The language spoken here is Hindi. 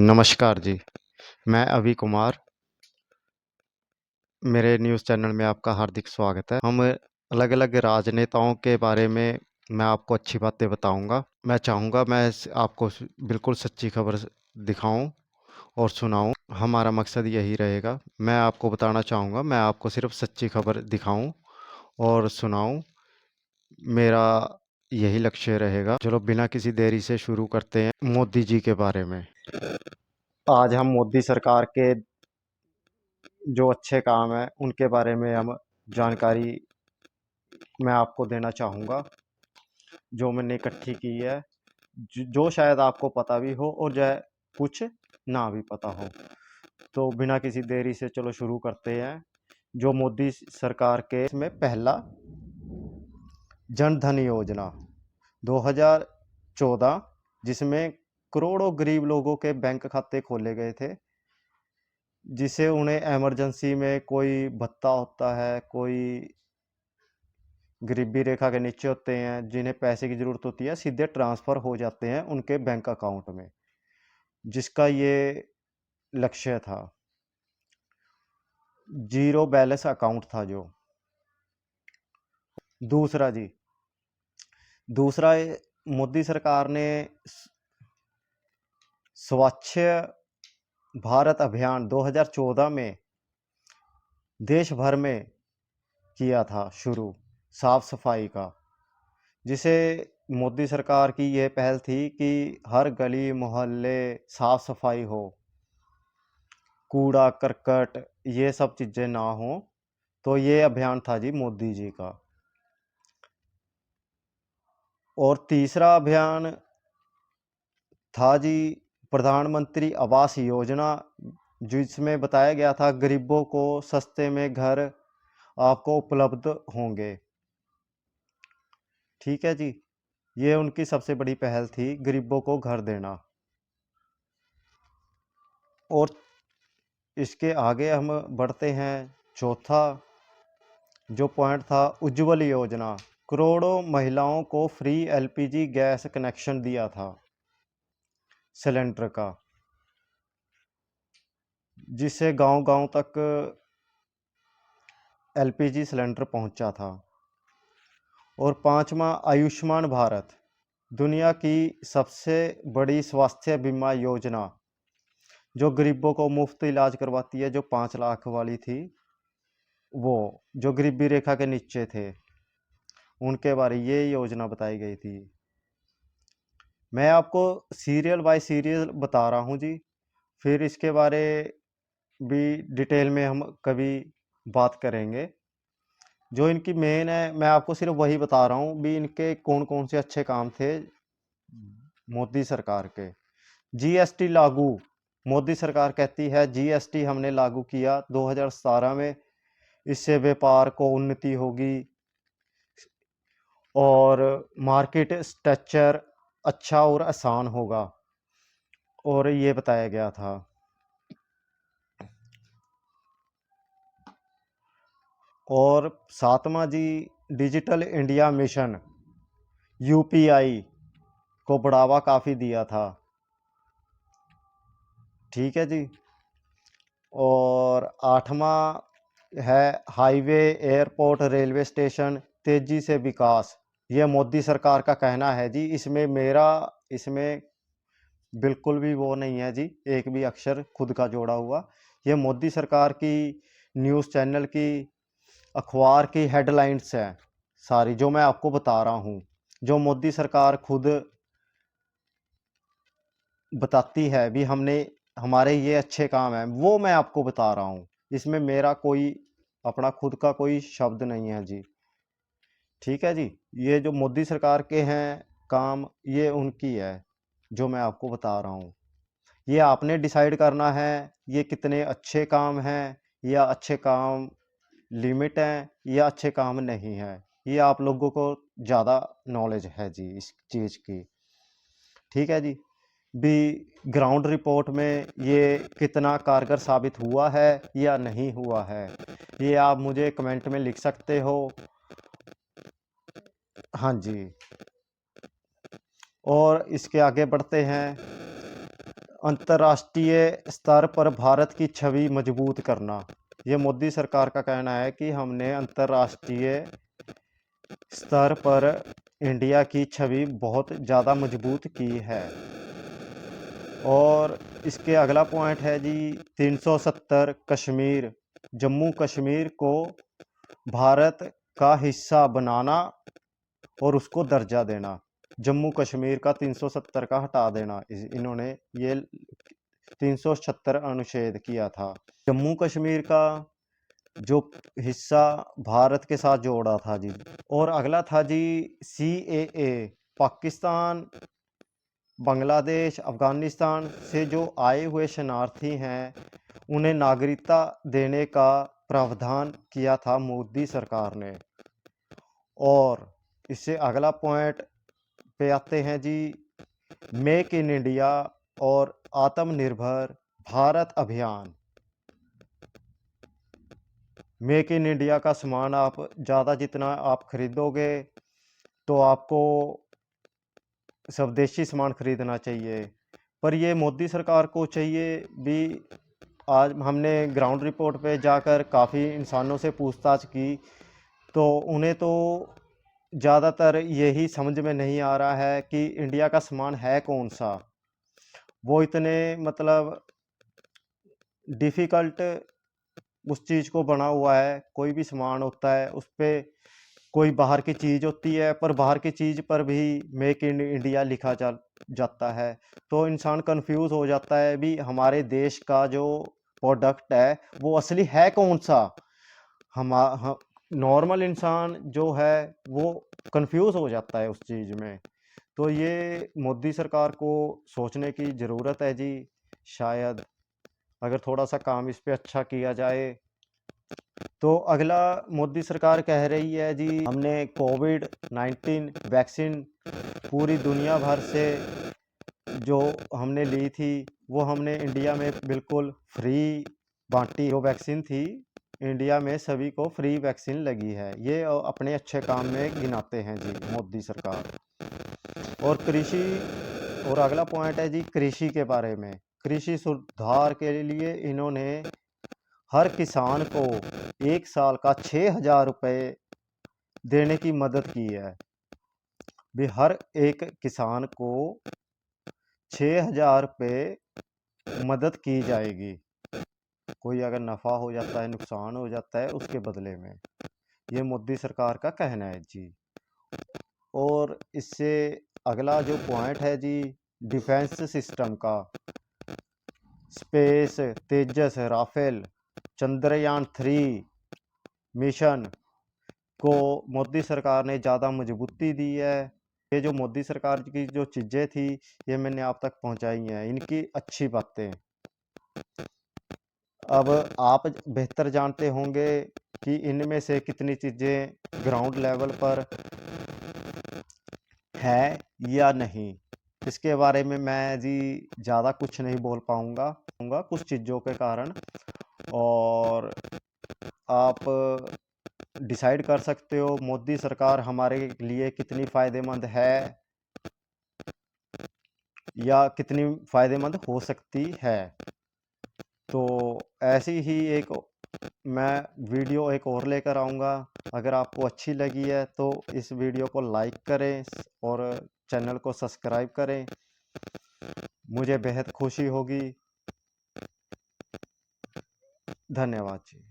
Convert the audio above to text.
नमस्कार जी, मैं अभी कुमार, मेरे न्यूज़ चैनल में आपका हार्दिक स्वागत है। हम अलग-अलग राजनेताओं के बारे में मैं आपको अच्छी बातें बताऊँगा। मैं चाहूँगा मैं आपको बिल्कुल सच्ची खबर दिखाऊँ और सुनाऊँ, हमारा मकसद यही रहेगा। मैं आपको बताना चाहूँगा, मैं आपको सिर्फ़ सच्ची खबर दिखाऊँ और सुनाऊँ, मेरा यही लक्ष्य रहेगा। चलो बिना किसी देरी से शुरू करते हैं मोदी जी के बारे में। आज हम मोदी सरकार के जो अच्छे काम हैं उनके बारे में हम जानकारी मैं आपको देना चाहूँगा, जो मैंने इकट्ठी की है, जो शायद आपको पता भी हो और जो कुछ ना भी पता हो। तो बिना किसी देरी से चलो शुरू करते हैं। जो मोदी सरकार के इसमें पहला जन धन योजना 2014, जिसमें करोड़ों गरीब लोगों के बैंक खाते खोले गए थे, जिसे उन्हें इमरजेंसी में कोई भत्ता होता है, कोई गरीबी रेखा के नीचे होते हैं, जिन्हें पैसे की ज़रूरत होती है, सीधे ट्रांसफ़र हो जाते हैं उनके बैंक अकाउंट में, जिसका ये लक्ष्य था। ज़ीरो बैलेंस अकाउंट था जो। दूसरा जी, दूसरा मोदी सरकार ने स्वच्छ भारत अभियान 2014 में देश भर में किया था शुरू, साफ सफाई का, जिसे मोदी सरकार की यह पहल थी कि हर गली मोहल्ले साफ सफाई हो, कूड़ा करकट ये सब चीज़ें ना हो। तो ये अभियान था जी मोदी जी का। और तीसरा अभियान था जी प्रधानमंत्री आवास योजना, जिसमें बताया गया था गरीबों को सस्ते में घर आपको उपलब्ध होंगे। ठीक है जी, ये उनकी सबसे बड़ी पहल थी, गरीबों को घर देना। और इसके आगे हम बढ़ते हैं। चौथा जो पॉइंट था, उज्ज्वल योजना, करोड़ों महिलाओं को फ्री एलपीजी गैस कनेक्शन दिया था सिलेंडर का, जिससे गांव-गांव तक एलपीजी सिलेंडर पहुंचा था। और पांचवा आयुष्मान भारत, दुनिया की सबसे बड़ी स्वास्थ्य बीमा योजना, जो गरीबों को मुफ्त इलाज करवाती है, जो 5 लाख वाली थी, वो जो गरीबी रेखा के नीचे थे उनके बारे ये योजना बताई गई थी। मैं आपको सीरियल बाय सीरियल बता रहा हूँ जी, फिर इसके बारे भी डिटेल में हम कभी बात करेंगे। जो इनकी मेन है, मैं आपको सिर्फ वही बता रहा हूँ भी इनके कौन कौन से अच्छे काम थे मोदी सरकार के। जीएसटी लागू, मोदी सरकार कहती है जीएसटी हमने लागू किया 2017 में, इससे व्यापार को उन्नति होगी और मार्केट स्ट्रक्चर अच्छा और आसान होगा, और ये बताया गया था। और सातवां जी, डिजिटल इंडिया मिशन, यूपीआई को बढ़ावा काफ़ी दिया था। ठीक है जी। और आठवां है हाईवे, एयरपोर्ट, रेलवे स्टेशन तेजी से विकास। ये मोदी सरकार का कहना है जी, इसमें बिल्कुल भी वो नहीं है जी, एक भी अक्षर खुद का जोड़ा हुआ। ये मोदी सरकार की न्यूज़ चैनल की, अखबार की हेडलाइंस है सारी, जो मैं आपको बता रहा हूँ, जो मोदी सरकार खुद बताती है भी हमने, हमारे ये अच्छे काम हैं, वो मैं आपको बता रहा हूँ। इसमें मेरा कोई अपना खुद का कोई शब्द नहीं है जी। ठीक है जी। ये जो मोदी सरकार के हैं काम, ये उनकी है, जो मैं आपको बता रहा हूँ। ये आपने डिसाइड करना है ये कितने अच्छे काम हैं, या अच्छे काम लिमिट हैं, या अच्छे काम नहीं है। ये आप लोगों को ज़्यादा नॉलेज है जी इस चीज़ की। ठीक है जी। भी ग्राउंड रिपोर्ट में ये कितना कारगर साबित हुआ है या नहीं हुआ है, ये आप मुझे कमेंट में लिख सकते हो। हाँ जी। और इसके आगे बढ़ते हैं। अंतर्राष्ट्रीय स्तर पर भारत की छवि मजबूत करना। ये मोदी सरकार का कहना है कि हमने अंतर्राष्ट्रीय स्तर पर इंडिया की छवि बहुत ज़्यादा मजबूत की है। और इसके अगला पॉइंट है जी 370 कश्मीर, जम्मू कश्मीर को भारत का हिस्सा बनाना और उसको दर्जा देना। जम्मू कश्मीर का 370 का हटा देना। इन्होंने ये 376 अनुच्छेद किया था। जम्मू कश्मीर का जो हिस्सा भारत के साथ जोड़ा था जी। और अगला था जी CAA, पाकिस्तान, बांग्लादेश, अफगानिस्तान से जो आए हुए शरणार्थी हैं उन्हें नागरिकता देने का प्रावधान किया था मोदी सरकार ने। और इससे अगला पॉइंट पे आते हैं जी मेक इन इंडिया और आत्मनिर्भर भारत अभियान। मेक इन इंडिया का सामान आप ज़्यादा जितना आप खरीदोगे तो आपको स्वदेशी सामान खरीदना चाहिए। पर ये मोदी सरकार को चाहिए भी। आज हमने ग्राउंड रिपोर्ट पे जाकर काफ़ी इंसानों से पूछताछ की तो उन्हें तो ज़्यादातर यही समझ में नहीं आ रहा है कि इंडिया का सामान है कौन सा। वो इतने मतलब डिफ़िकल्ट उस चीज़ को बना हुआ है। कोई भी सामान होता है उस पे कोई बाहर की चीज़ होती है, पर बाहर की चीज़ पर भी मेक इन इंडिया लिखा जाता है। तो इंसान कन्फ्यूज़ हो जाता है भी हमारे देश का जो प्रोडक्ट है वो असली है कौन सा। नॉर्मल इंसान जो है वो कन्फ्यूज़ हो जाता है उस चीज़ में। तो ये मोदी सरकार को सोचने की ज़रूरत है जी। शायद अगर थोड़ा सा काम इस पे अच्छा किया जाए। तो अगला मोदी सरकार कह रही है जी हमने कोविड-19 वैक्सीन पूरी दुनिया भर से जो हमने ली थी वो हमने इंडिया में बिल्कुल फ्री बांटी। जो वैक्सीन थी इंडिया में सभी को फ्री वैक्सीन लगी है। ये अपने अच्छे काम में गिनाते हैं जी मोदी सरकार। और कृषि और अगला पॉइंट है जी कृषि के बारे में। कृषि सुधार के लिए इन्होंने हर किसान को 1 साल का 6,000 रुपये देने की मदद की है। भी हर एक किसान को 6,000 रुपये मदद की जाएगी। कोई अगर नफ़ा हो जाता है, नुकसान हो जाता है उसके बदले में। ये मोदी सरकार का कहना है जी। और इससे अगला जो पॉइंट है जी डिफेंस सिस्टम का, स्पेस, तेजस, राफेल, चंद्रयान 3 मिशन को मोदी सरकार ने ज़्यादा मजबूती दी है। ये जो मोदी सरकार की जो चीज़ें थी ये मैंने आप तक पहुंचाई हैं, इनकी अच्छी बातें। अब आप बेहतर जानते होंगे कि इनमें से कितनी चीज़ें ग्राउंड लेवल पर है या नहीं। इसके बारे में मैं जी ज़्यादा कुछ नहीं बोल पाऊँगा कुछ चीज़ों के कारण। और आप डिसाइड कर सकते हो मोदी सरकार हमारे लिए कितनी फ़ायदेमंद है या कितनी फ़ायदेमंद हो सकती है। तो ऐसी ही एक मैं वीडियो एक और लेकर आऊँगा। अगर आपको अच्छी लगी है तो इस वीडियो को लाइक करें और चैनल को सब्सक्राइब करें। मुझे बेहद खुशी होगी। धन्यवाद जी।